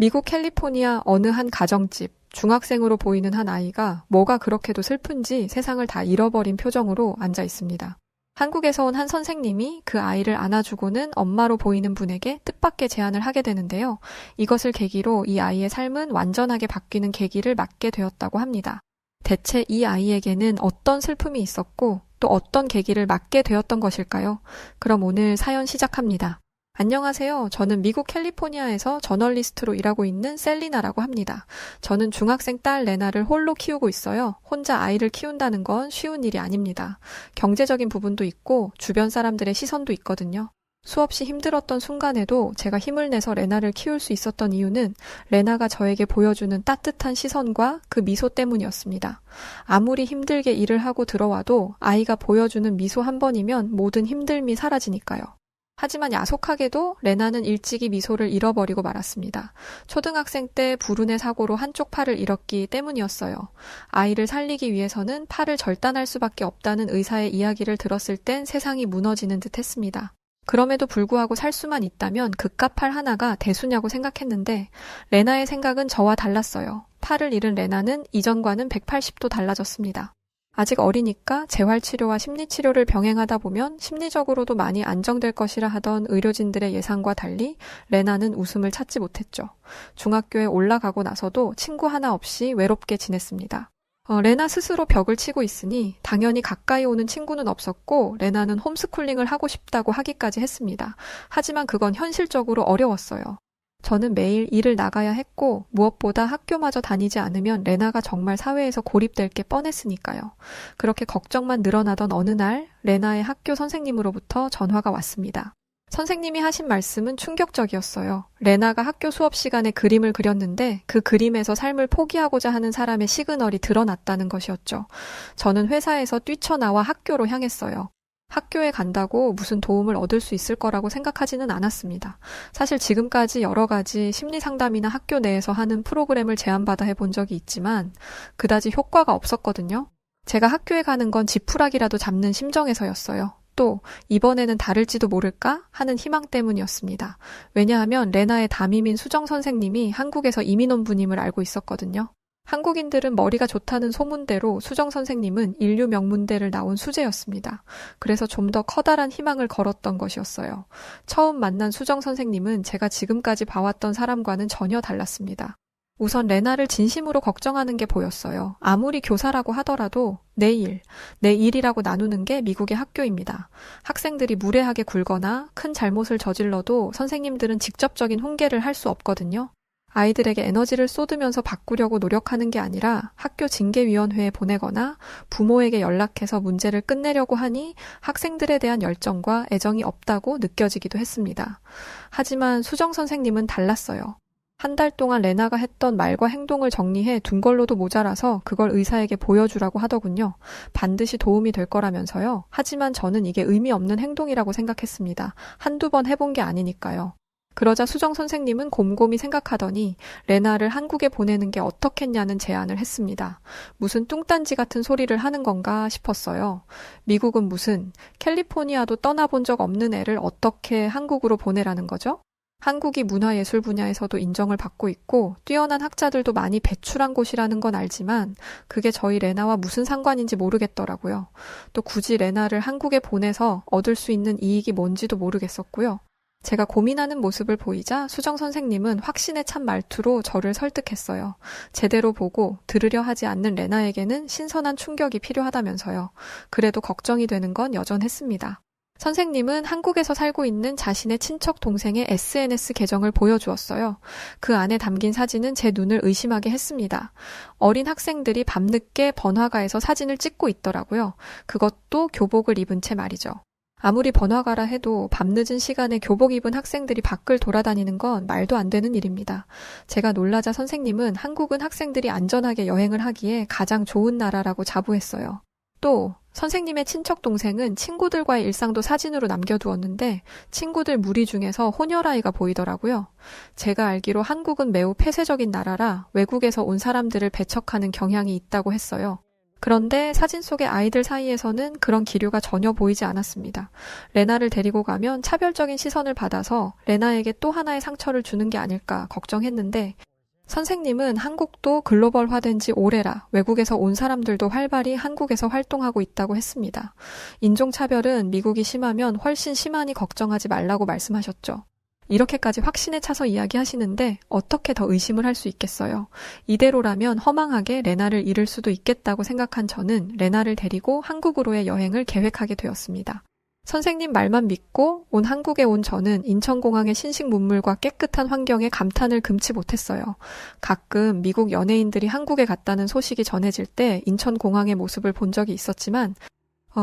미국 캘리포니아 어느 한 가정집, 중학생으로 보이는 한 아이가 뭐가 그렇게도 슬픈지 세상을 다 잃어버린 표정으로 앉아 있습니다. 한국에서 온 한 선생님이 그 아이를 안아주고는 엄마로 보이는 분에게 뜻밖의 제안을 하게 되는데요. 이것을 계기로 이 아이의 삶은 완전하게 바뀌는 계기를 맞게 되었다고 합니다. 대체 이 아이에게는 어떤 슬픔이 있었고 또 어떤 계기를 맞게 되었던 것일까요? 그럼 오늘 사연 시작합니다. 안녕하세요. 저는 미국 캘리포니아에서 저널리스트로 일하고 있는 셀리나라고 합니다. 저는 중학생 딸 레나를 홀로 키우고 있어요. 혼자 아이를 키운다는 건 쉬운 일이 아닙니다. 경제적인 부분도 있고 주변 사람들의 시선도 있거든요. 수없이 힘들었던 순간에도 제가 힘을 내서 레나를 키울 수 있었던 이유는 레나가 저에게 보여주는 따뜻한 시선과 그 미소 때문이었습니다. 아무리 힘들게 일을 하고 들어와도 아이가 보여주는 미소 한 번이면 모든 힘듦이 사라지니까요. 하지만 야속하게도 레나는 일찍이 미소를 잃어버리고 말았습니다. 초등학생 때 불운의 사고로 한쪽 팔을 잃었기 때문이었어요. 아이를 살리기 위해서는 팔을 절단할 수밖에 없다는 의사의 이야기를 들었을 땐 세상이 무너지는 듯 했습니다. 그럼에도 불구하고 살 수만 있다면 그깟 팔 하나가 대수냐고 생각했는데 레나의 생각은 저와 달랐어요. 팔을 잃은 레나는 이전과는 180도 달라졌습니다. 아직 어리니까 재활치료와 심리치료를 병행하다 보면 심리적으로도 많이 안정될 것이라 하던 의료진들의 예상과 달리 레나는 웃음을 찾지 못했죠. 중학교에 올라가고 나서도 친구 하나 없이 외롭게 지냈습니다. 레나 스스로 벽을 치고 있으니 당연히 가까이 오는 친구는 없었고 레나는 홈스쿨링을 하고 싶다고 하기까지 했습니다. 하지만 그건 현실적으로 어려웠어요. 저는 매일 일을 나가야 했고 무엇보다 학교마저 다니지 않으면 레나가 정말 사회에서 고립될 게 뻔했으니까요. 그렇게 걱정만 늘어나던 어느 날 레나의 학교 선생님으로부터 전화가 왔습니다. 선생님이 하신 말씀은 충격적이었어요. 레나가 학교 수업 시간에 그림을 그렸는데 그 그림에서 삶을 포기하고자 하는 사람의 시그널이 드러났다는 것이었죠. 저는 회사에서 뛰쳐나와 학교로 향했어요. 학교에 간다고 무슨 도움을 얻을 수 있을 거라고 생각하지는 않았습니다. 사실 지금까지 여러 가지 심리 상담이나 학교 내에서 하는 프로그램을 제안받아 해본 적이 있지만 그다지 효과가 없었거든요. 제가 학교에 가는 건 지푸라기라도 잡는 심정에서였어요. 또 이번에는 다를지도 모를까 하는 희망 때문이었습니다. 왜냐하면 레나의 담임인 수정 선생님이 한국에서 이민 온 분임을 알고 있었거든요. 한국인들은 머리가 좋다는 소문대로 수정 선생님은 인류 명문대를 나온 수재였습니다. 그래서 좀 더 커다란 희망을 걸었던 것이었어요. 처음 만난 수정 선생님은 제가 지금까지 봐왔던 사람과는 전혀 달랐습니다. 우선 레나를 진심으로 걱정하는 게 보였어요. 아무리 교사라고 하더라도 내 일이라고 나누는 게 미국의 학교입니다. 학생들이 무례하게 굴거나 큰 잘못을 저질러도 선생님들은 직접적인 훈계를 할 수 없거든요. 아이들에게 에너지를 쏟으면서 바꾸려고 노력하는 게 아니라 학교 징계위원회에 보내거나 부모에게 연락해서 문제를 끝내려고 하니 학생들에 대한 열정과 애정이 없다고 느껴지기도 했습니다. 하지만 수정 선생님은 달랐어요. 한 달 동안 레나가 했던 말과 행동을 정리해 둔 걸로도 모자라서 그걸 의사에게 보여주라고 하더군요. 반드시 도움이 될 거라면서요. 하지만 저는 이게 의미 없는 행동이라고 생각했습니다. 한두 번 해본 게 아니니까요. 그러자 수정 선생님은 곰곰이 생각하더니 레나를 한국에 보내는 게 어떻겠냐는 제안을 했습니다. 무슨 뚱딴지 같은 소리를 하는 건가 싶었어요. 미국은 무슨 캘리포니아도 떠나본 적 없는 애를 어떻게 한국으로 보내라는 거죠? 한국이 문화예술 분야에서도 인정을 받고 있고 뛰어난 학자들도 많이 배출한 곳이라는 건 알지만 그게 저희 레나와 무슨 상관인지 모르겠더라고요. 또 굳이 레나를 한국에 보내서 얻을 수 있는 이익이 뭔지도 모르겠었고요. 제가 고민하는 모습을 보이자 수정 선생님은 확신에 찬 말투로 저를 설득했어요. 제대로 보고 들으려 하지 않는 레나에게는 신선한 충격이 필요하다면서요. 그래도 걱정이 되는 건 여전했습니다. 선생님은 한국에서 살고 있는 자신의 친척 동생의 SNS 계정을 보여주었어요. 그 안에 담긴 사진은 제 눈을 의심하게 했습니다. 어린 학생들이 밤늦게 번화가에서 사진을 찍고 있더라고요. 그것도 교복을 입은 채 말이죠. 아무리 번화가라 해도 밤늦은 시간에 교복 입은 학생들이 밖을 돌아다니는 건 말도 안 되는 일입니다. 제가 놀라자 선생님은 한국은 학생들이 안전하게 여행을 하기에 가장 좋은 나라라고 자부했어요. 또 선생님의 친척 동생은 친구들과의 일상도 사진으로 남겨두었는데 친구들 무리 중에서 혼혈아이가 보이더라고요. 제가 알기로 한국은 매우 폐쇄적인 나라라 외국에서 온 사람들을 배척하는 경향이 있다고 했어요. 그런데 사진 속의 아이들 사이에서는 그런 기류가 전혀 보이지 않았습니다. 레나를 데리고 가면 차별적인 시선을 받아서 레나에게 또 하나의 상처를 주는 게 아닐까 걱정했는데 선생님은 한국도 글로벌화된 지 오래라 외국에서 온 사람들도 활발히 한국에서 활동하고 있다고 했습니다. 인종차별은 미국이 심하면 훨씬 심하니 걱정하지 말라고 말씀하셨죠. 이렇게까지 확신에 차서 이야기하시는데 어떻게 더 의심을 할 수 있겠어요. 이대로라면 허망하게 레나를 잃을 수도 있겠다고 생각한 저는 레나를 데리고 한국으로의 여행을 계획하게 되었습니다. 선생님 말만 믿고 한국에 온 저는 인천공항의 신식 문물과 깨끗한 환경에 감탄을 금치 못했어요. 가끔 미국 연예인들이 한국에 갔다는 소식이 전해질 때 인천공항의 모습을 본 적이 있었지만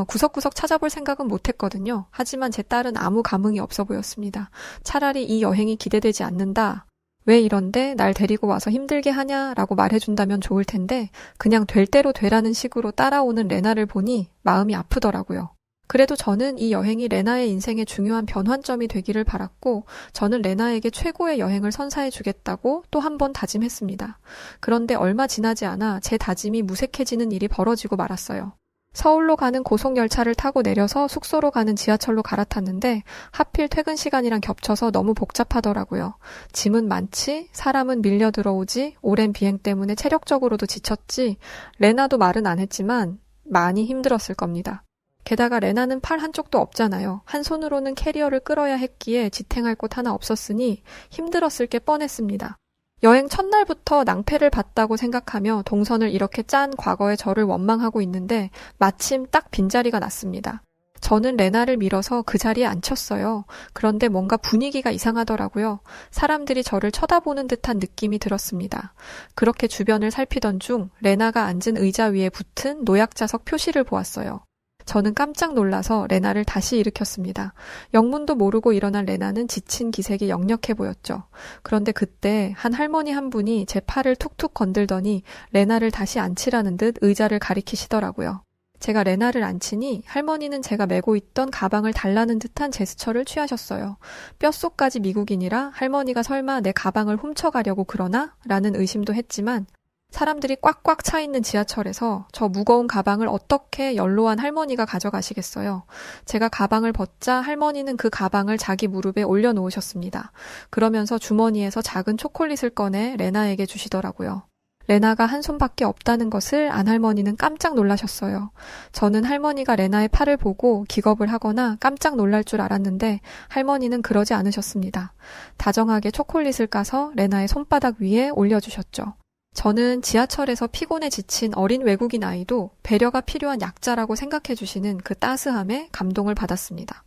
구석구석 찾아볼 생각은 못했거든요. 하지만 제 딸은 아무 감흥이 없어 보였습니다. 차라리 이 여행이 기대되지 않는다. 왜 이런데 날 데리고 와서 힘들게 하냐라고 말해준다면 좋을 텐데 그냥 될 대로 되라는 식으로 따라오는 레나를 보니 마음이 아프더라고요. 그래도 저는 이 여행이 레나의 인생의 중요한 변환점이 되기를 바랐고 저는 레나에게 최고의 여행을 선사해 주겠다고 또 한 번 다짐했습니다. 그런데 얼마 지나지 않아 제 다짐이 무색해지는 일이 벌어지고 말았어요. 서울로 가는 고속열차를 타고 내려서 숙소로 가는 지하철로 갈아탔는데 하필 퇴근 시간이랑 겹쳐서 너무 복잡하더라고요. 짐은 많지, 사람은 밀려 들어오지, 오랜 비행 때문에 체력적으로도 지쳤지, 레나도 말은 안 했지만 많이 힘들었을 겁니다. 게다가 레나는 팔 한쪽도 없잖아요. 한 손으로는 캐리어를 끌어야 했기에 지탱할 곳 하나 없었으니 힘들었을 게 뻔했습니다. 여행 첫날부터 낭패를 봤다고 생각하며 동선을 이렇게 짠 과거의 저를 원망하고 있는데 마침 딱 빈자리가 났습니다. 저는 레나를 밀어서 그 자리에 앉혔어요. 그런데 뭔가 분위기가 이상하더라고요. 사람들이 저를 쳐다보는 듯한 느낌이 들었습니다. 그렇게 주변을 살피던 중 레나가 앉은 의자 위에 붙은 노약자석 표시를 보았어요. 저는 깜짝 놀라서 레나를 다시 일으켰습니다. 영문도 모르고 일어난 레나는 지친 기색이 역력해 보였죠. 그런데 그때 한 할머니 한 분이 제 팔을 툭툭 건들더니 레나를 다시 앉히라는 듯 의자를 가리키시더라고요. 제가 레나를 앉히니 할머니는 제가 메고 있던 가방을 달라는 듯한 제스처를 취하셨어요. 뼛속까지 미국인이라 할머니가 설마 내 가방을 훔쳐가려고 그러나? 라는 의심도 했지만 사람들이 꽉꽉 차 있는 지하철에서 저 무거운 가방을 어떻게 연로한 할머니가 가져가시겠어요. 제가 가방을 벗자 할머니는 그 가방을 자기 무릎에 올려놓으셨습니다. 그러면서 주머니에서 작은 초콜릿을 꺼내 레나에게 주시더라고요. 레나가 한 손밖에 없다는 것을 안 할머니는 깜짝 놀라셨어요. 저는 할머니가 레나의 팔을 보고 기겁을 하거나 깜짝 놀랄 줄 알았는데 할머니는 그러지 않으셨습니다. 다정하게 초콜릿을 까서 레나의 손바닥 위에 올려주셨죠. 저는 지하철에서 피곤해 지친 어린 외국인 아이도 배려가 필요한 약자라고 생각해 주시는 그 따스함에 감동을 받았습니다.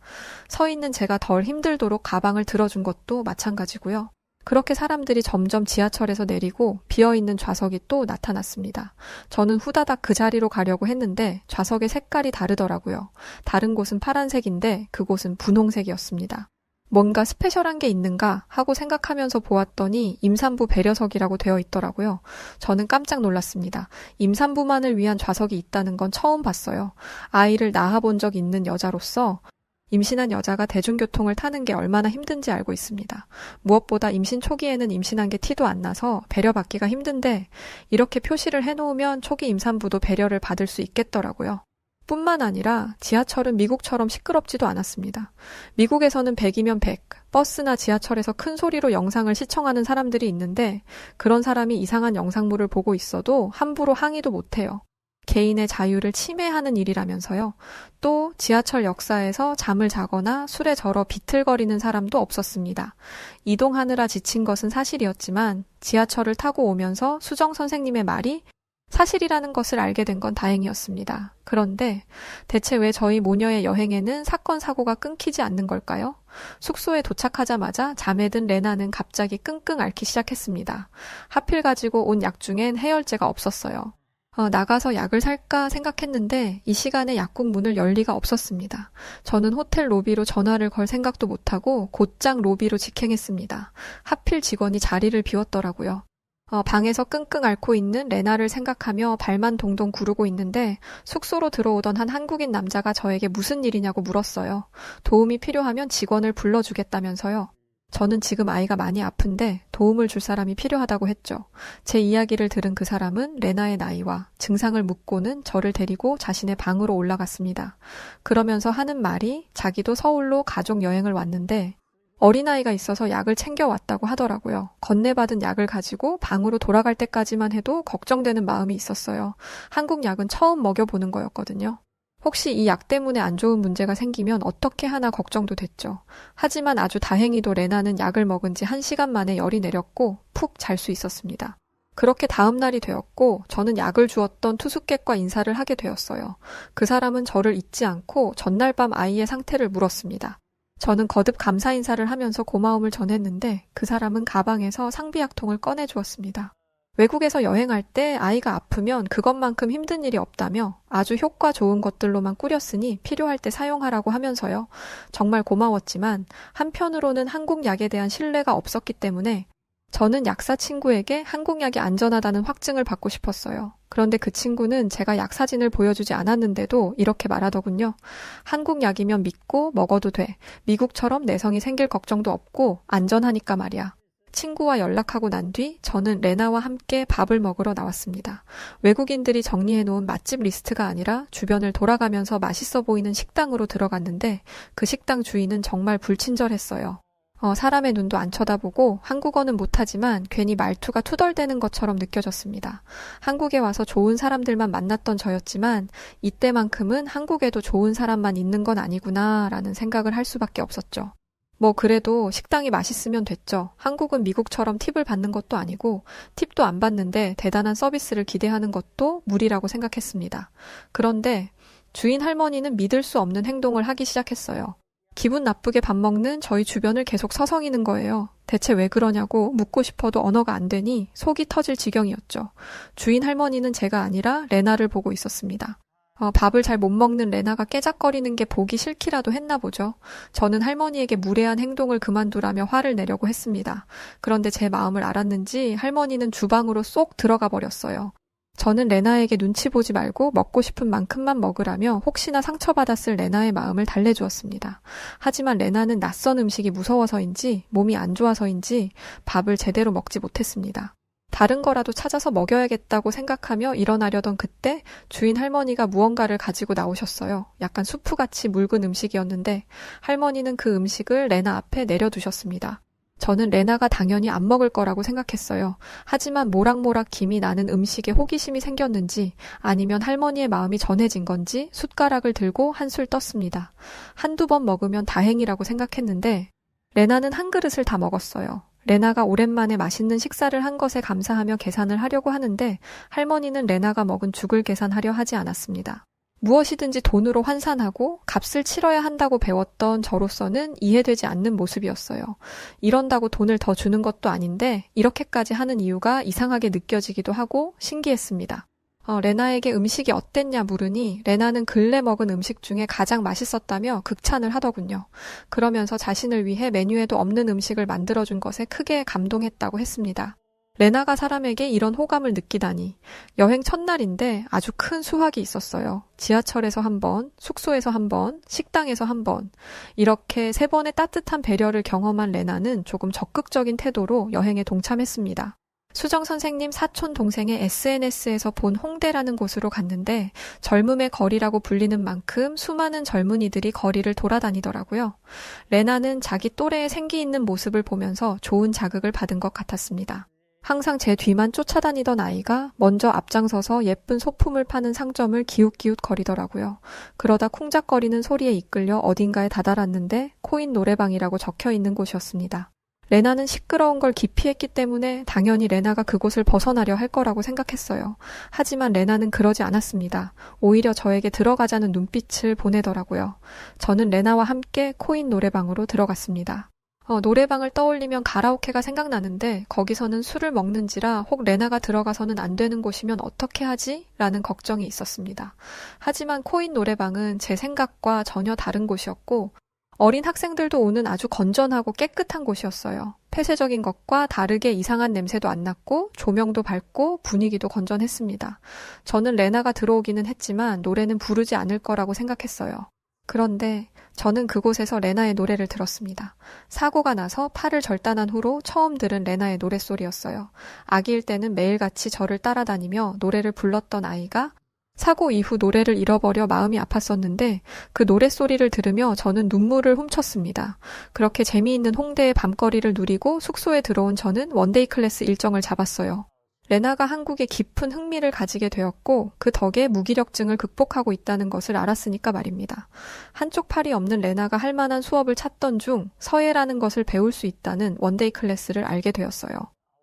서 있는 제가 덜 힘들도록 가방을 들어준 것도 마찬가지고요. 그렇게 사람들이 점점 지하철에서 내리고 비어있는 좌석이 또 나타났습니다. 저는 후다닥 그 자리로 가려고 했는데 좌석의 색깔이 다르더라고요. 다른 곳은 파란색인데 그곳은 분홍색이었습니다. 뭔가 스페셜한 게 있는가 하고 생각하면서 보았더니 임산부 배려석이라고 되어 있더라고요. 저는 깜짝 놀랐습니다. 임산부만을 위한 좌석이 있다는 건 처음 봤어요. 아이를 낳아본 적 있는 여자로서 임신한 여자가 대중교통을 타는 게 얼마나 힘든지 알고 있습니다. 무엇보다 임신 초기에는 임신한 게 티도 안 나서 배려받기가 힘든데 이렇게 표시를 해놓으면 초기 임산부도 배려를 받을 수 있겠더라고요. 뿐만 아니라 지하철은 미국처럼 시끄럽지도 않았습니다. 미국에서는 100이면 100, 버스나 지하철에서 큰 소리로 영상을 시청하는 사람들이 있는데 그런 사람이 이상한 영상물을 보고 있어도 함부로 항의도 못해요. 개인의 자유를 침해하는 일이라면서요. 또 지하철 역사에서 잠을 자거나 술에 절어 비틀거리는 사람도 없었습니다. 이동하느라 지친 것은 사실이었지만 지하철을 타고 오면서 수정 선생님의 말이 사실이라는 것을 알게 된 건 다행이었습니다. 그런데 대체 왜 저희 모녀의 여행에는 사건 사고가 끊기지 않는 걸까요? 숙소에 도착하자마자 잠에 든 레나는 갑자기 끙끙 앓기 시작했습니다. 하필 가지고 온 약 중엔 해열제가 없었어요. 나가서 약을 살까 생각했는데 이 시간에 약국 문을 열 리가 없었습니다. 저는 호텔 로비로 전화를 걸 생각도 못하고 곧장 로비로 직행했습니다. 하필 직원이 자리를 비웠더라고요. 방에서 끙끙 앓고 있는 레나를 생각하며 발만 동동 구르고 있는데 숙소로 들어오던 한 한국인 남자가 저에게 무슨 일이냐고 물었어요. 도움이 필요하면 직원을 불러주겠다면서요. 저는 지금 아이가 많이 아픈데 도움을 줄 사람이 필요하다고 했죠. 제 이야기를 들은 그 사람은 레나의 나이와 증상을 묻고는 저를 데리고 자신의 방으로 올라갔습니다. 그러면서 하는 말이 자기도 서울로 가족 여행을 왔는데 어린아이가 있어서 약을 챙겨왔다고 하더라고요. 건네받은 약을 가지고 방으로 돌아갈 때까지만 해도 걱정되는 마음이 있었어요. 한국 약은 처음 먹여보는 거였거든요. 혹시 이 약 때문에 안 좋은 문제가 생기면 어떻게 하나 걱정도 됐죠. 하지만 아주 다행히도 레나는 약을 먹은 지 1시간 만에 열이 내렸고 푹 잘 수 있었습니다. 그렇게 다음 날이 되었고 저는 약을 주었던 투숙객과 인사를 하게 되었어요. 그 사람은 저를 잊지 않고 전날 밤 아이의 상태를 물었습니다. 저는 거듭 감사 인사를 하면서 고마움을 전했는데 그 사람은 가방에서 상비약통을 꺼내 주었습니다. 외국에서 여행할 때 아이가 아프면 그것만큼 힘든 일이 없다며 아주 효과 좋은 것들로만 꾸렸으니 필요할 때 사용하라고 하면서요. 정말 고마웠지만 한편으로는 한국 약에 대한 신뢰가 없었기 때문에 저는 약사 친구에게 한국 약이 안전하다는 확증을 받고 싶었어요. 그런데 그 친구는 제가 약 사진을 보여주지 않았는데도 이렇게 말하더군요. 한국 약이면 믿고 먹어도 돼. 미국처럼 내성이 생길 걱정도 없고 안전하니까 말이야. 친구와 연락하고 난 뒤 저는 레나와 함께 밥을 먹으러 나왔습니다. 외국인들이 정리해놓은 맛집 리스트가 아니라 주변을 돌아가면서 맛있어 보이는 식당으로 들어갔는데 그 식당 주인은 정말 불친절했어요. 사람의 눈도 안 쳐다보고 한국어는 못하지만 괜히 말투가 투덜대는 것처럼 느껴졌습니다. 한국에 와서 좋은 사람들만 만났던 저였지만 이때만큼은 한국에도 좋은 사람만 있는 건 아니구나 라는 생각을 할 수밖에 없었죠. 그래도 식당이 맛있으면 됐죠. 한국은 미국처럼 팁을 받는 것도 아니고 팁도 안 받는데 대단한 서비스를 기대하는 것도 무리라고 생각했습니다. 그런데 주인 할머니는 믿을 수 없는 행동을 하기 시작했어요. 기분 나쁘게 밥 먹는 저희 주변을 계속 서성이는 거예요. 대체 왜 그러냐고 묻고 싶어도 언어가 안 되니 속이 터질 지경이었죠. 주인 할머니는 제가 아니라 레나를 보고 있었습니다. 밥을 잘 못 먹는 레나가 깨작거리는 게 보기 싫기라도 했나 보죠. 저는 할머니에게 무례한 행동을 그만두라며 화를 내려고 했습니다. 그런데 제 마음을 알았는지 할머니는 주방으로 쏙 들어가 버렸어요. 저는 레나에게 눈치 보지 말고 먹고 싶은 만큼만 먹으라며 혹시나 상처받았을 레나의 마음을 달래주었습니다. 하지만 레나는 낯선 음식이 무서워서인지 몸이 안 좋아서인지 밥을 제대로 먹지 못했습니다. 다른 거라도 찾아서 먹여야겠다고 생각하며 일어나려던 그때 주인 할머니가 무언가를 가지고 나오셨어요. 약간 수프같이 묽은 음식이었는데 할머니는 그 음식을 레나 앞에 내려두셨습니다. 저는 레나가 당연히 안 먹을 거라고 생각했어요. 하지만 모락모락 김이 나는 음식에 호기심이 생겼는지 아니면 할머니의 마음이 전해진 건지 숟가락을 들고 한술 떴습니다. 한두 번 먹으면 다행이라고 생각했는데 레나는 한 그릇을 다 먹었어요. 레나가 오랜만에 맛있는 식사를 한 것에 감사하며 계산을 하려고 하는데 할머니는 레나가 먹은 죽을 계산하려 하지 않았습니다. 무엇이든지 돈으로 환산하고 값을 치러야 한다고 배웠던 저로서는 이해되지 않는 모습이었어요. 이런다고 돈을 더 주는 것도 아닌데 이렇게까지 하는 이유가 이상하게 느껴지기도 하고 신기했습니다. 레나에게 음식이 어땠냐 물으니 레나는 근래 먹은 음식 중에 가장 맛있었다며 극찬을 하더군요. 그러면서 자신을 위해 메뉴에도 없는 음식을 만들어준 것에 크게 감동했다고 했습니다. 레나가 사람에게 이런 호감을 느끼다니. 여행 첫날인데 아주 큰 수확이 있었어요. 지하철에서 한 번, 숙소에서 한 번, 식당에서 한 번. 이렇게 3번의 따뜻한 배려를 경험한 레나는 조금 적극적인 태도로 여행에 동참했습니다. 수정 선생님 사촌 동생의 SNS에서 본 홍대라는 곳으로 갔는데 젊음의 거리라고 불리는 만큼 수많은 젊은이들이 거리를 돌아다니더라고요. 레나는 자기 또래의 생기 있는 모습을 보면서 좋은 자극을 받은 것 같았습니다. 항상 제 뒤만 쫓아다니던 아이가 먼저 앞장서서 예쁜 소품을 파는 상점을 기웃기웃 거리더라고요. 그러다 쿵작거리는 소리에 이끌려 어딘가에 다다랐는데 코인 노래방이라고 적혀 있는 곳이었습니다. 레나는 시끄러운 걸 기피했기 때문에 당연히 레나가 그곳을 벗어나려 할 거라고 생각했어요. 하지만 레나는 그러지 않았습니다. 오히려 저에게 들어가자는 눈빛을 보내더라고요. 저는 레나와 함께 코인 노래방으로 들어갔습니다. 노래방을 떠올리면 가라오케가 생각나는데 거기서는 술을 먹는지라 혹 레나가 들어가서는 안 되는 곳이면 어떻게 하지? 라는 걱정이 있었습니다. 하지만 코인 노래방은 제 생각과 전혀 다른 곳이었고 어린 학생들도 오는 아주 건전하고 깨끗한 곳이었어요. 폐쇄적인 것과 다르게 이상한 냄새도 안 났고 조명도 밝고 분위기도 건전했습니다. 저는 레나가 들어오기는 했지만 노래는 부르지 않을 거라고 생각했어요. 그런데 저는 그곳에서 레나의 노래를 들었습니다. 사고가 나서 팔을 절단한 후로 처음 들은 레나의 노랫소리였어요. 아기일 때는 매일같이 저를 따라다니며 노래를 불렀던 아이가 사고 이후 노래를 잃어버려 마음이 아팠었는데 그 노랫소리를 들으며 저는 눈물을 훔쳤습니다. 그렇게 재미있는 홍대의 밤거리를 누리고 숙소에 들어온 저는 원데이 클래스 일정을 잡았어요. 레나가 한국에 깊은 흥미를 가지게 되었고 그 덕에 무기력증을 극복하고 있다는 것을 알았으니까 말입니다. 한쪽 팔이 없는 레나가 할 만한 수업을 찾던 중 서예라는 것을 배울 수 있다는 원데이 클래스를 알게 되었어요.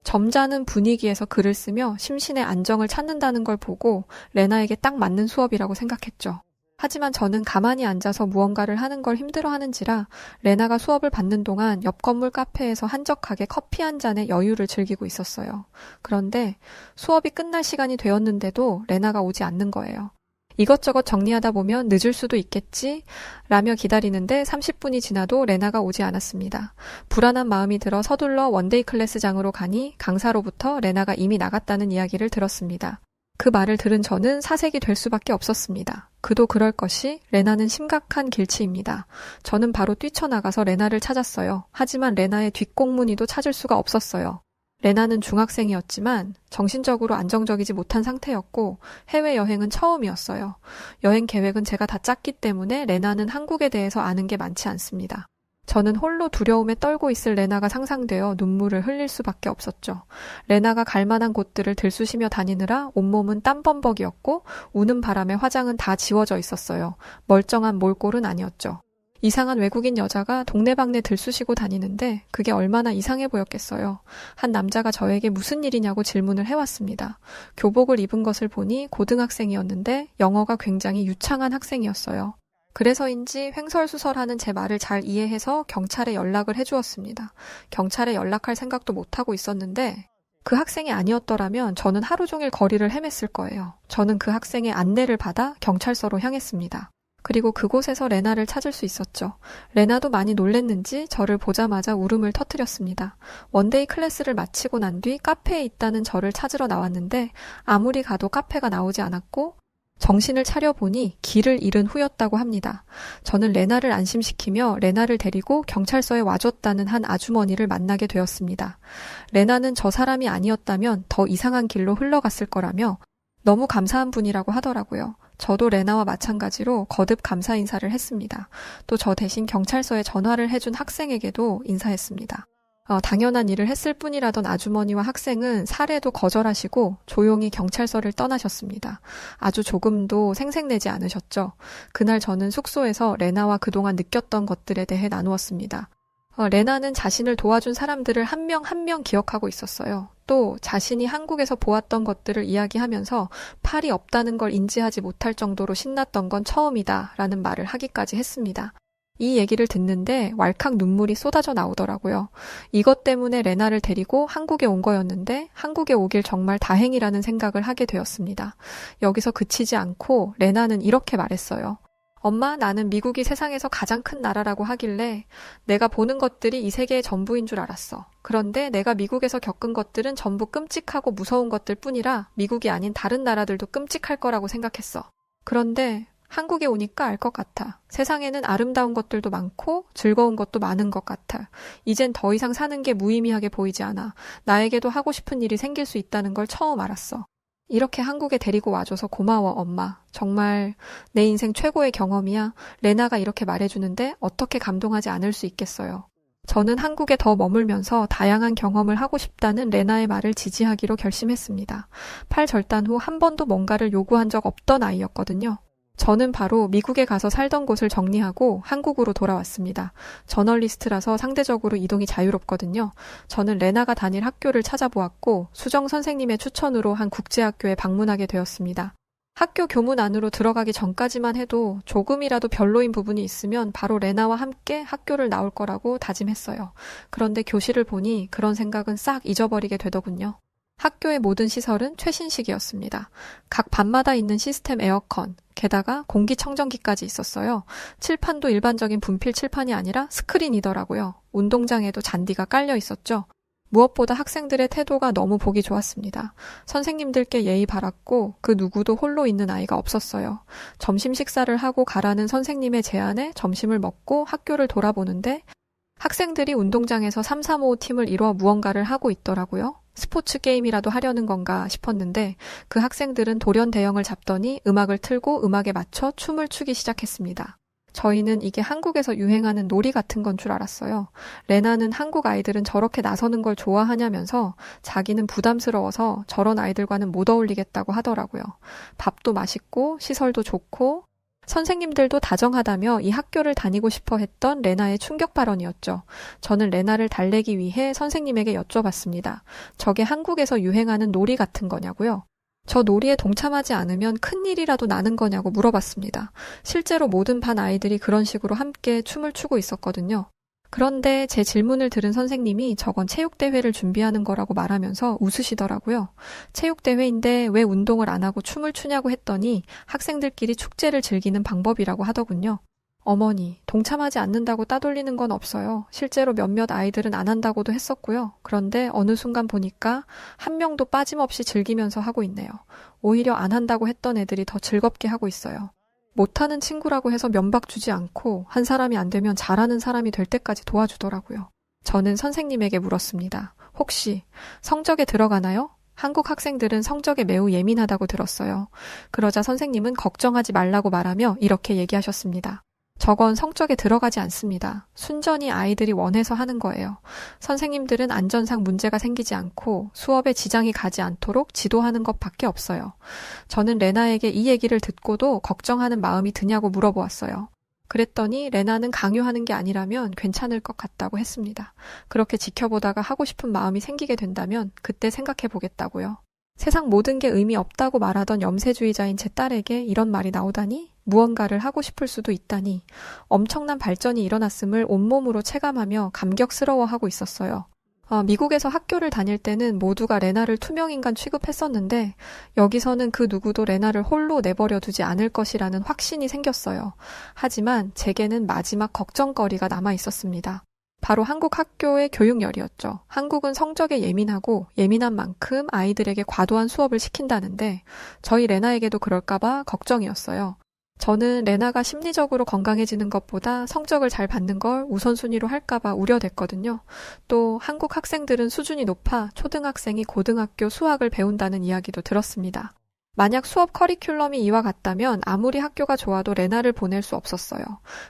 점잖은 분위기에서 글을 쓰며 심신의 안정을 찾는다는 걸 보고 레나에게 딱 맞는 수업이라고 생각했죠. 하지만 저는 가만히 앉아서 무언가를 하는 걸 힘들어하는지라 레나가 수업을 받는 동안 옆 건물 카페에서 한적하게 커피 한 잔의 여유를 즐기고 있었어요. 그런데 수업이 끝날 시간이 되었는데도 레나가 오지 않는 거예요. 이것저것 정리하다 보면 늦을 수도 있겠지 라며 기다리는데 30분이 지나도 레나가 오지 않았습니다. 불안한 마음이 들어 서둘러 원데이 클래스장으로 가니 강사로부터 레나가 이미 나갔다는 이야기를 들었습니다. 그 말을 들은 저는 사색이 될 수밖에 없었습니다. 그도 그럴 것이 레나는 심각한 길치입니다. 저는 바로 뛰쳐나가서 레나를 찾았어요. 하지만 레나의 뒷공무니도 찾을 수가 없었어요. 레나는 중학생이었지만 정신적으로 안정적이지 못한 상태였고 해외여행은 처음이었어요. 여행 계획은 제가 다 짰기 때문에 레나는 한국에 대해서 아는 게 많지 않습니다. 저는 홀로 두려움에 떨고 있을 레나가 상상되어 눈물을 흘릴 수밖에 없었죠. 레나가 갈 만한 곳들을 들쑤시며 다니느라 온몸은 땀범벅이었고 우는 바람에 화장은 다 지워져 있었어요. 멀쩡한 몰골은 아니었죠. 이상한 외국인 여자가 동네방네 들쑤시고 다니는데 그게 얼마나 이상해 보였겠어요. 한 남자가 저에게 무슨 일이냐고 질문을 해왔습니다. 교복을 입은 것을 보니 고등학생이었는데 영어가 굉장히 유창한 학생이었어요. 그래서인지 횡설수설하는 제 말을 잘 이해해서 경찰에 연락을 해주었습니다. 경찰에 연락할 생각도 못하고 있었는데 그 학생이 아니었더라면 저는 하루 종일 거리를 헤맸을 거예요. 저는 그 학생의 안내를 받아 경찰서로 향했습니다. 그리고 그곳에서 레나를 찾을 수 있었죠. 레나도 많이 놀랬는지 저를 보자마자 울음을 터뜨렸습니다. 원데이 클래스를 마치고 난 뒤 카페에 있다는 저를 찾으러 나왔는데 아무리 가도 카페가 나오지 않았고 정신을 차려보니 길을 잃은 후였다고 합니다. 저는 레나를 안심시키며 레나를 데리고 경찰서에 와줬다는 한 아주머니를 만나게 되었습니다. 레나는 저 사람이 아니었다면 더 이상한 길로 흘러갔을 거라며 너무 감사한 분이라고 하더라고요. 저도 레나와 마찬가지로 거듭 감사 인사를 했습니다. 또 저 대신 경찰서에 전화를 해준 학생에게도 인사했습니다. 당연한 일을 했을 뿐이라던 아주머니와 학생은 사례도 거절하시고 조용히 경찰서를 떠나셨습니다. 아주 조금도 생색내지 않으셨죠. 그날 저는 숙소에서 레나와 그동안 느꼈던 것들에 대해 나누었습니다. 레나는 자신을 도와준 사람들을 한 명 한 명 기억하고 있었어요. 또 자신이 한국에서 보았던 것들을 이야기하면서 팔이 없다는 걸 인지하지 못할 정도로 신났던 건 처음이다 라는 말을 하기까지 했습니다. 이 얘기를 듣는데 왈칵 눈물이 쏟아져 나오더라고요. 이것 때문에 레나를 데리고 한국에 온 거였는데 한국에 오길 정말 다행이라는 생각을 하게 되었습니다. 여기서 그치지 않고 레나는 이렇게 말했어요. 엄마, 나는 미국이 세상에서 가장 큰 나라라고 하길래 내가 보는 것들이 이 세계의 전부인 줄 알았어. 그런데 내가 미국에서 겪은 것들은 전부 끔찍하고 무서운 것들 뿐이라 미국이 아닌 다른 나라들도 끔찍할 거라고 생각했어. 그런데 한국에 오니까 알 것 같아. 세상에는 아름다운 것들도 많고 즐거운 것도 많은 것 같아. 이젠 더 이상 사는 게 무의미하게 보이지 않아. 나에게도 하고 싶은 일이 생길 수 있다는 걸 처음 알았어. 이렇게 한국에 데리고 와줘서 고마워, 엄마. 정말 내 인생 최고의 경험이야. 레나가 이렇게 말해주는데 어떻게 감동하지 않을 수 있겠어요. 저는 한국에 더 머물면서 다양한 경험을 하고 싶다는 레나의 말을 지지하기로 결심했습니다. 팔 절단 후 한 번도 뭔가를 요구한 적 없던 아이였거든요. 저는 바로 미국에 가서 살던 곳을 정리하고 한국으로 돌아왔습니다. 저널리스트라서 상대적으로 이동이 자유롭거든요. 저는 레나가 다닐 학교를 찾아보았고 수정 선생님의 추천으로 한 국제학교에 방문하게 되었습니다. 학교 교문 안으로 들어가기 전까지만 해도 조금이라도 별로인 부분이 있으면 바로 레나와 함께 학교를 나올 거라고 다짐했어요. 그런데 교실을 보니 그런 생각은 싹 잊어버리게 되더군요. 학교의 모든 시설은 최신식이었습니다. 각 반마다 있는 시스템 에어컨, 게다가 공기청정기까지 있었어요. 칠판도 일반적인 분필 칠판이 아니라 스크린이더라고요. 운동장에도 잔디가 깔려 있었죠. 무엇보다 학생들의 태도가 너무 보기 좋았습니다. 선생님들께 예의 바랐고 그 누구도 홀로 있는 아이가 없었어요. 점심 식사를 하고 가라는 선생님의 제안에 점심을 먹고 학교를 돌아보는데 학생들이 운동장에서 3-3-5 팀을 이뤄 무언가를 하고 있더라고요. 스포츠 게임이라도 하려는 건가 싶었는데 그 학생들은 돌연 대형을 잡더니 음악을 틀고 음악에 맞춰 춤을 추기 시작했습니다. 저희는 이게 한국에서 유행하는 놀이 같은 건 줄 알았어요. 레나는 한국 아이들은 저렇게 나서는 걸 좋아하냐면서 자기는 부담스러워서 저런 아이들과는 못 어울리겠다고 하더라고요. 밥도 맛있고 시설도 좋고 선생님들도 다정하다며 이 학교를 다니고 싶어 했던 레나의 충격 발언이었죠. 저는 레나를 달래기 위해 선생님에게 여쭤봤습니다. 저게 한국에서 유행하는 놀이 같은 거냐고요? 저 놀이에 동참하지 않으면 큰일이라도 나는 거냐고 물어봤습니다. 실제로 모든 반 아이들이 그런 식으로 함께 춤을 추고 있었거든요. 그런데 제 질문을 들은 선생님이 저건 체육대회를 준비하는 거라고 말하면서 웃으시더라고요. 체육대회인데 왜 운동을 안 하고 춤을 추냐고 했더니 학생들끼리 축제를 즐기는 방법이라고 하더군요. 어머니, 동참하지 않는다고 따돌리는 건 없어요. 실제로 몇몇 아이들은 안 한다고도 했었고요. 그런데 어느 순간 보니까 한 명도 빠짐없이 즐기면서 하고 있네요. 오히려 안 한다고 했던 애들이 더 즐겁게 하고 있어요. 못하는 친구라고 해서 면박 주지 않고 한 사람이 안 되면 잘하는 사람이 될 때까지 도와주더라고요. 저는 선생님에게 물었습니다. 혹시 성적에 들어가나요? 한국 학생들은 성적에 매우 예민하다고 들었어요. 그러자 선생님은 걱정하지 말라고 말하며 이렇게 얘기하셨습니다. 저건 성적에 들어가지 않습니다. 순전히 아이들이 원해서 하는 거예요. 선생님들은 안전상 문제가 생기지 않고 수업에 지장이 가지 않도록 지도하는 것밖에 없어요. 저는 레나에게 이 얘기를 듣고도 걱정하는 마음이 드냐고 물어보았어요. 그랬더니 레나는 강요하는 게 아니라면 괜찮을 것 같다고 했습니다. 그렇게 지켜보다가 하고 싶은 마음이 생기게 된다면 그때 생각해 보겠다고요. 세상 모든 게 의미 없다고 말하던 염세주의자인 제 딸에게 이런 말이 나오다니, 무언가를 하고 싶을 수도 있다니, 엄청난 발전이 일어났음을 온몸으로 체감하며 감격스러워하고 있었어요. 미국에서 학교를 다닐 때는 모두가 레나를 투명인간 취급했었는데 여기서는 그 누구도 레나를 홀로 내버려 두지 않을 것이라는 확신이 생겼어요. 하지만 제게는 마지막 걱정거리가 남아 있었습니다. 바로 한국 학교의 교육열이었죠. 한국은 성적에 예민하고 예민한 만큼 아이들에게 과도한 수업을 시킨다는데 저희 레나에게도 그럴까봐 걱정이었어요. 저는 레나가 심리적으로 건강해지는 것보다 성적을 잘 받는 걸 우선순위로 할까봐 우려됐거든요. 또 한국 학생들은 수준이 높아 초등학생이 고등학교 수학을 배운다는 이야기도 들었습니다. 만약 수업 커리큘럼이 이와 같다면 아무리 학교가 좋아도 레나를 보낼 수 없었어요.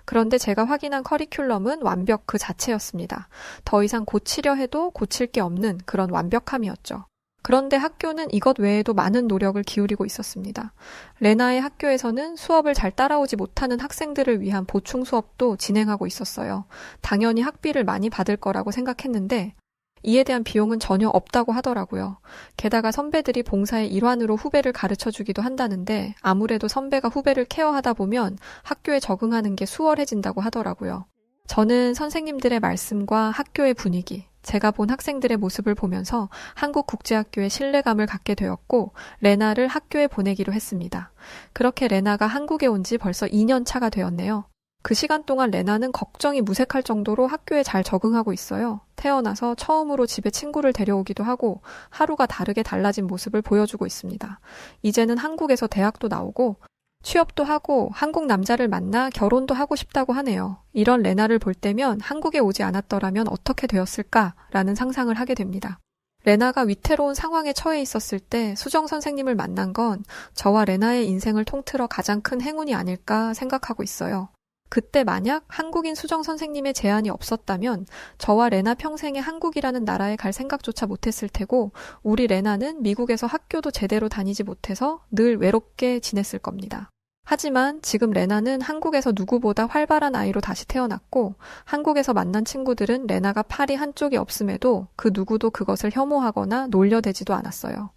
그런데 제가 확인한 커리큘럼은 완벽 그 자체였습니다. 더 이상 고치려 해도 고칠 게 없는 그런 완벽함이었죠. 그런데 학교는 이것 외에도 많은 노력을 기울이고 있었습니다. 레나의 학교에서는 수업을 잘 따라오지 못하는 학생들을 위한 보충 수업도 진행하고 있었어요. 당연히 학비를 많이 받을 거라고 생각했는데 이에 대한 비용은 전혀 없다고 하더라고요. 게다가 선배들이 봉사의 일환으로 후배를 가르쳐주기도 한다는데 아무래도 선배가 후배를 케어하다 보면 학교에 적응하는 게 수월해진다고 하더라고요. 저는 선생님들의 말씀과 학교의 분위기, 제가 본 학생들의 모습을 보면서 한국국제학교에 신뢰감을 갖게 되었고 레나를 학교에 보내기로 했습니다. 그렇게 레나가 한국에 온 지 벌써 2년 차가 되었네요. 그 시간 동안 레나는 걱정이 무색할 정도로 학교에 잘 적응하고 있어요. 태어나서 처음으로 집에 친구를 데려오기도 하고 하루가 다르게 달라진 모습을 보여주고 있습니다. 이제는 한국에서 대학도 나오고 취업도 하고 한국 남자를 만나 결혼도 하고 싶다고 하네요. 이런 레나를 볼 때면 한국에 오지 않았더라면 어떻게 되었을까라는 상상을 하게 됩니다. 레나가 위태로운 상황에 처해 있었을 때 수정 선생님을 만난 건 저와 레나의 인생을 통틀어 가장 큰 행운이 아닐까 생각하고 있어요. 그때 만약 한국인 수정 선생님의 제안이 없었다면 저와 레나 평생에 한국이라는 나라에 갈 생각조차 못했을 테고 우리 레나는 미국에서 학교도 제대로 다니지 못해서 늘 외롭게 지냈을 겁니다. 하지만 지금 레나는 한국에서 누구보다 활발한 아이로 다시 태어났고 한국에서 만난 친구들은 레나가 팔이 한쪽이 없음에도 그 누구도 그것을 혐오하거나 놀려대지도 않았어요.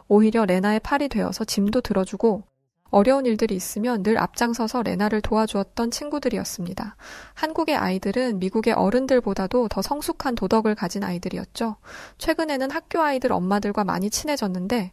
오히려 레나의 팔이 되어서 짐도 들어주고 어려운 일들이 있으면 늘 앞장서서 레나를 도와주었던 친구들이었습니다. 한국의 아이들은 미국의 어른들보다도 더 성숙한 도덕을 가진 아이들이었죠. 최근에는 학교 아이들 엄마들과 많이 친해졌는데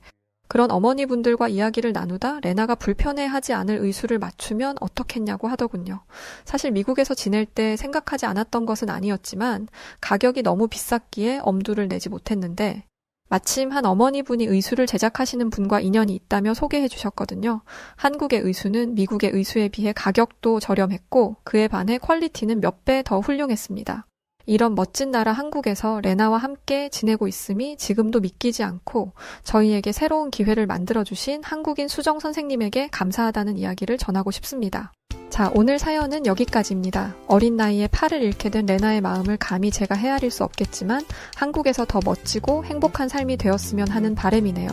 그런 어머니분들과 이야기를 나누다 레나가 불편해하지 않을 의수를 맞추면 어떻겠냐고 하더군요. 사실 미국에서 지낼 때 생각하지 않았던 것은 아니었지만 가격이 너무 비쌌기에 엄두를 내지 못했는데 마침 한 어머니분이 의수를 제작하시는 분과 인연이 있다며 소개해 주셨거든요. 한국의 의수는 미국의 의수에 비해 가격도 저렴했고 그에 반해 퀄리티는 몇 배 더 훌륭했습니다. 이런 멋진 나라 한국에서 레나와 함께 지내고 있음이 지금도 믿기지 않고 저희에게 새로운 기회를 만들어주신 한국인 수정 선생님에게 감사하다는 이야기를 전하고 싶습니다. 자, 오늘 사연은 여기까지입니다. 어린 나이에 팔을 잃게 된 레나의 마음을 감히 제가 헤아릴 수 없겠지만 한국에서 더 멋지고 행복한 삶이 되었으면 하는 바람이네요.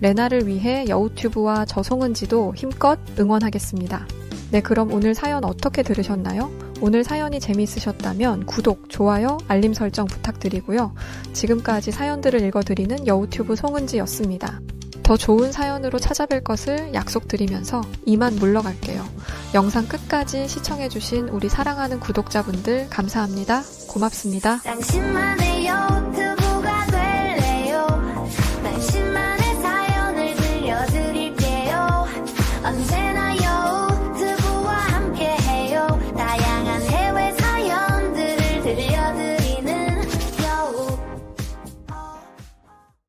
레나를 위해 여우튜브와 저 송은지도 힘껏 응원하겠습니다. 네, 그럼 오늘 사연 어떻게 들으셨나요? 오늘 사연이 재미있으셨다면 구독, 좋아요, 알림 설정 부탁드리고요. 지금까지 사연들을 읽어드리는 여우튜브 송은지였습니다. 더 좋은 사연으로 찾아뵐 것을 약속드리면서 이만 물러갈게요. 영상 끝까지 시청해주신 우리 사랑하는 구독자분들 감사합니다. 고맙습니다. 당신만의 유튜브